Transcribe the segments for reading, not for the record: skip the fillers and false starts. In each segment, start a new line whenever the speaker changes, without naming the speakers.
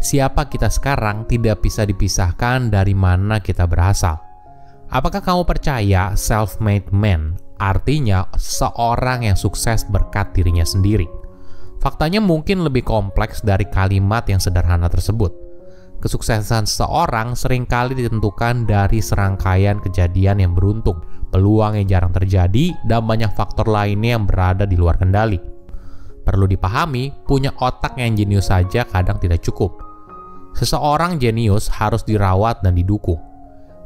siapa kita sekarang tidak bisa dipisahkan dari mana kita berasal. Apakah kamu percaya self-made man artinya seorang yang sukses berkat dirinya sendiri? Faktanya mungkin lebih kompleks dari kalimat yang sederhana tersebut. Kesuksesan seseorang seringkali ditentukan dari serangkaian kejadian yang beruntung, peluang yang jarang terjadi, dan banyak faktor lainnya yang berada di luar kendali. Perlu dipahami, punya otak yang jenius saja kadang tidak cukup. Seseorang jenius harus dirawat dan didukung.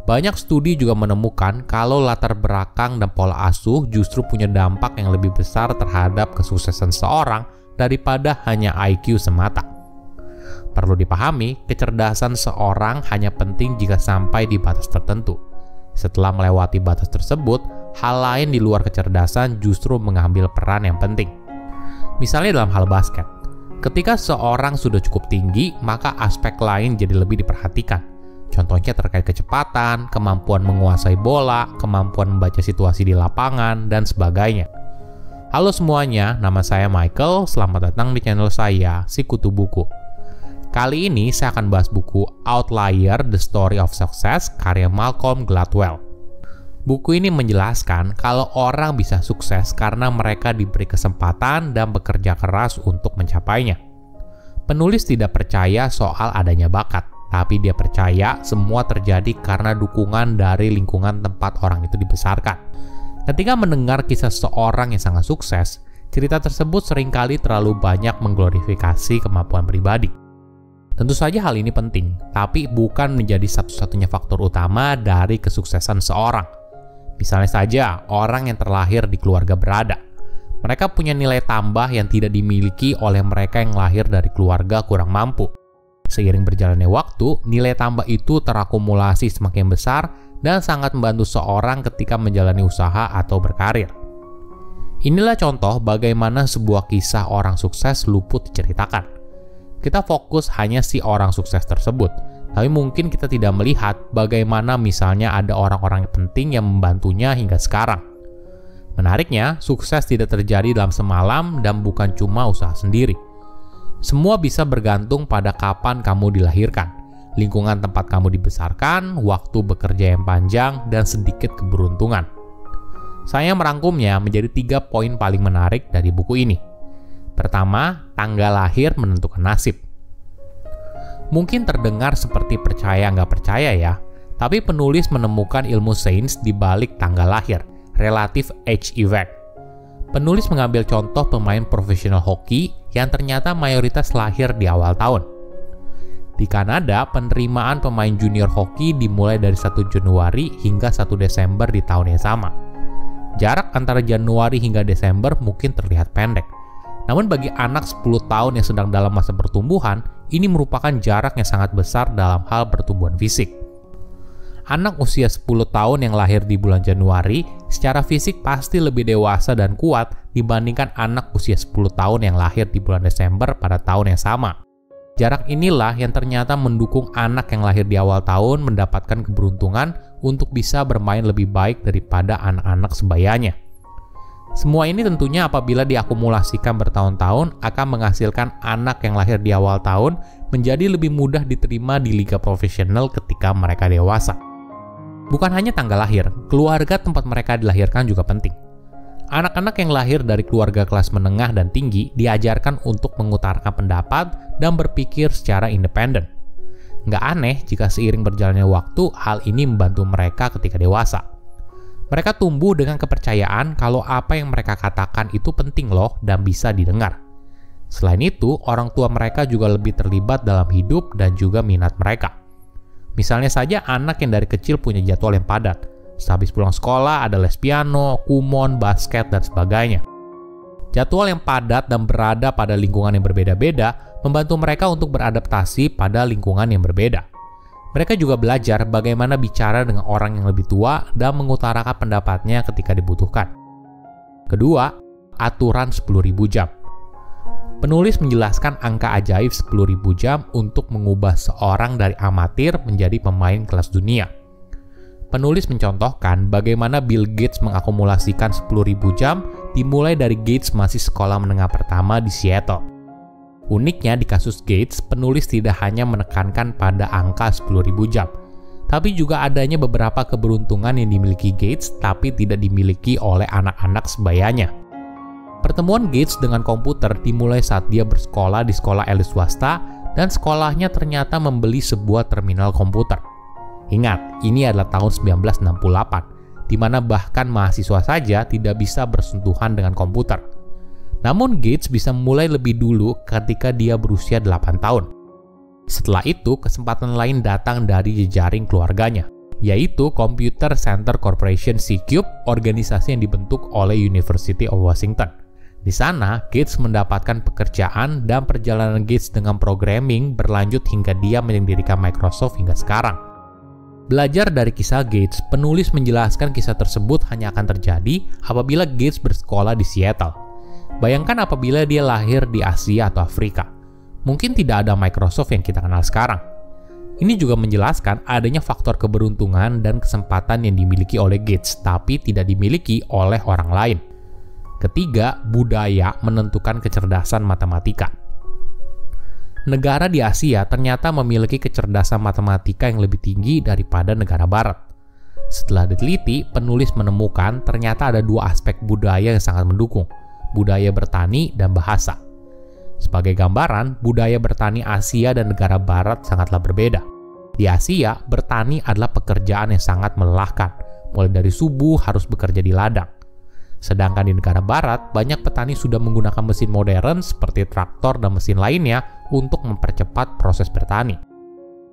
Banyak studi juga menemukan kalau latar belakang dan pola asuh justru punya dampak yang lebih besar terhadap kesuksesan seseorang daripada hanya IQ semata. Perlu dipahami, kecerdasan seorang hanya penting jika sampai di batas tertentu. Setelah melewati batas tersebut, hal lain di luar kecerdasan justru mengambil peran yang penting. Misalnya dalam hal basket, ketika seorang sudah cukup tinggi, maka aspek lain jadi lebih diperhatikan. Contohnya terkait kecepatan, kemampuan menguasai bola, kemampuan membaca situasi di lapangan, dan sebagainya. Halo semuanya, nama saya Michael, selamat datang di channel saya, Sikutu Buku. Kali ini saya akan bahas buku Outlier: The Story of Success karya Malcolm Gladwell. Buku ini menjelaskan kalau orang bisa sukses karena mereka diberi kesempatan dan bekerja keras untuk mencapainya. Penulis tidak percaya soal adanya bakat, tapi dia percaya semua terjadi karena dukungan dari lingkungan tempat orang itu dibesarkan. Ketika mendengar kisah seorang yang sangat sukses, cerita tersebut seringkali terlalu banyak mengglorifikasi kemampuan pribadi. Tentu saja hal ini penting, tapi bukan menjadi satu-satunya faktor utama dari kesuksesan seorang. Misalnya saja, orang yang terlahir di keluarga berada. Mereka punya nilai tambah yang tidak dimiliki oleh mereka yang lahir dari keluarga kurang mampu. Seiring berjalannya waktu, nilai tambah itu terakumulasi semakin besar dan sangat membantu seorang ketika menjalani usaha atau berkarir. Inilah contoh bagaimana sebuah kisah orang sukses luput diceritakan. Kita fokus hanya si orang sukses tersebut, tapi mungkin kita tidak melihat bagaimana misalnya ada orang-orang penting yang membantunya hingga sekarang. Menariknya, sukses tidak terjadi dalam semalam dan bukan cuma usaha sendiri. Semua bisa bergantung pada kapan kamu dilahirkan, lingkungan tempat kamu dibesarkan, waktu bekerja yang panjang, dan sedikit keberuntungan. Saya merangkumnya menjadi 3 poin paling menarik dari buku ini. Pertama, tanggal lahir menentukan nasib. Mungkin terdengar seperti percaya nggak percaya ya, tapi penulis menemukan ilmu sains di balik tanggal lahir, relative age effect. Penulis mengambil contoh pemain profesional hoki yang ternyata mayoritas lahir di awal tahun. Di Kanada, penerimaan pemain junior hoki dimulai dari 1 Januari hingga 1 Desember di tahun yang sama. Jarak antara Januari hingga Desember mungkin terlihat pendek. Namun bagi anak 10 tahun yang sedang dalam masa pertumbuhan, ini merupakan jarak yang sangat besar dalam hal pertumbuhan fisik. Anak usia 10 tahun yang lahir di bulan Januari secara fisik pasti lebih dewasa dan kuat dibandingkan anak usia 10 tahun yang lahir di bulan Desember pada tahun yang sama. Jarak inilah yang ternyata mendukung anak yang lahir di awal tahun mendapatkan keberuntungan untuk bisa bermain lebih baik daripada anak-anak sebayanya. Semua ini tentunya apabila diakumulasikan bertahun-tahun akan menghasilkan anak yang lahir di awal tahun menjadi lebih mudah diterima di liga profesional ketika mereka dewasa. Bukan hanya tanggal lahir, keluarga tempat mereka dilahirkan juga penting. Anak-anak yang lahir dari keluarga kelas menengah dan tinggi diajarkan untuk mengutarakan pendapat dan berpikir secara independen. Nggak aneh jika seiring berjalannya waktu, hal ini membantu mereka ketika dewasa. Mereka tumbuh dengan kepercayaan kalau apa yang mereka katakan itu penting loh dan bisa didengar. Selain itu, orang tua mereka juga lebih terlibat dalam hidup dan juga minat mereka. Misalnya saja anak yang dari kecil punya jadwal yang padat. Sehabis pulang sekolah ada les piano, kumon, basket, dan sebagainya. Jadwal yang padat dan berada pada lingkungan yang berbeda-beda membantu mereka untuk beradaptasi pada lingkungan yang berbeda. Mereka juga belajar bagaimana bicara dengan orang yang lebih tua dan mengutarakan pendapatnya ketika dibutuhkan. Kedua, aturan 10.000 jam. Penulis menjelaskan angka ajaib 10.000 jam untuk mengubah seorang dari amatir menjadi pemain kelas dunia. Penulis mencontohkan bagaimana Bill Gates mengakumulasikan 10.000 jam dimulai dari Gates masih sekolah menengah pertama di Seattle. Uniknya di kasus Gates, penulis tidak hanya menekankan pada angka 10.000 jam, tapi juga adanya beberapa keberuntungan yang dimiliki Gates tapi tidak dimiliki oleh anak-anak sebayanya. Pertemuan Gates dengan komputer dimulai saat dia bersekolah di sekolah elit swasta dan sekolahnya ternyata membeli sebuah terminal komputer. Ingat, ini adalah tahun 1968, di mana bahkan mahasiswa saja tidak bisa bersentuhan dengan komputer. Namun Gates bisa mulai lebih dulu ketika dia berusia 8 tahun. Setelah itu, kesempatan lain datang dari jejaring keluarganya, yaitu Computer Center Corporation C-Cube, organisasi yang dibentuk oleh University of Washington. Di sana, Gates mendapatkan pekerjaan dan perjalanan Gates dengan programming berlanjut hingga dia mendirikan Microsoft hingga sekarang. Belajar dari kisah Gates, penulis menjelaskan kisah tersebut hanya akan terjadi apabila Gates bersekolah di Seattle. Bayangkan apabila dia lahir di Asia atau Afrika. Mungkin tidak ada Microsoft yang kita kenal sekarang. Ini juga menjelaskan adanya faktor keberuntungan dan kesempatan yang dimiliki oleh Gates, tapi tidak dimiliki oleh orang lain. Ketiga, budaya menentukan kecerdasan matematika. Negara di Asia ternyata memiliki kecerdasan matematika yang lebih tinggi daripada negara Barat. Setelah diteliti, penulis menemukan ternyata ada dua aspek budaya yang sangat mendukung, budaya bertani dan bahasa. Sebagai gambaran, budaya bertani Asia dan negara Barat sangatlah berbeda. Di Asia, bertani adalah pekerjaan yang sangat melelahkan, mulai dari subuh harus bekerja di ladang. Sedangkan di negara Barat, banyak petani sudah menggunakan mesin modern seperti traktor dan mesin lainnya untuk mempercepat proses bertani.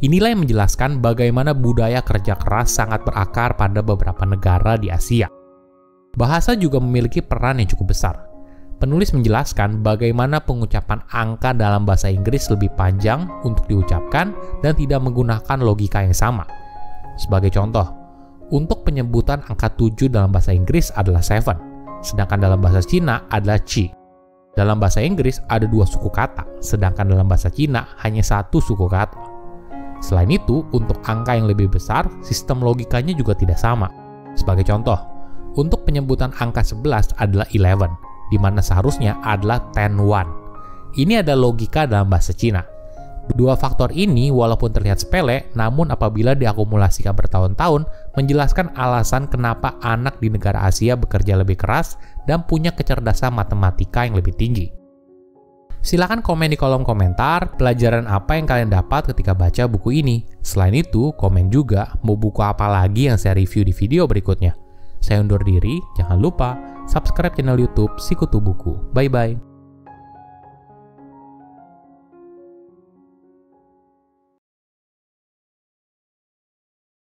Inilah yang menjelaskan bagaimana budaya kerja keras sangat berakar pada beberapa negara di Asia. Bahasa juga memiliki peran yang cukup besar. Penulis menjelaskan bagaimana pengucapan angka dalam bahasa Inggris lebih panjang untuk diucapkan dan tidak menggunakan logika yang sama. Sebagai contoh, untuk penyebutan angka 7 dalam bahasa Inggris adalah 7, sedangkan dalam bahasa Cina adalah qi. Dalam bahasa Inggris ada 2 suku kata, sedangkan dalam bahasa Cina hanya 1 suku kata. Selain itu, untuk angka yang lebih besar, sistem logikanya juga tidak sama. Sebagai contoh, untuk penyebutan angka 11 adalah 11, di mana seharusnya adalah 10-1. Ini ada logika dalam bahasa Cina. Dua faktor ini walaupun terlihat sepele, namun apabila diakumulasikan bertahun-tahun, menjelaskan alasan kenapa anak di negara Asia bekerja lebih keras dan punya kecerdasan matematika yang lebih tinggi. Silahkan komen di kolom komentar pelajaran apa yang kalian dapat ketika baca buku ini. Selain itu, komen juga mau buku apa lagi yang saya review di video berikutnya. Saya undur diri, jangan lupa subscribe channel YouTube Sikutu Buku. Bye-bye.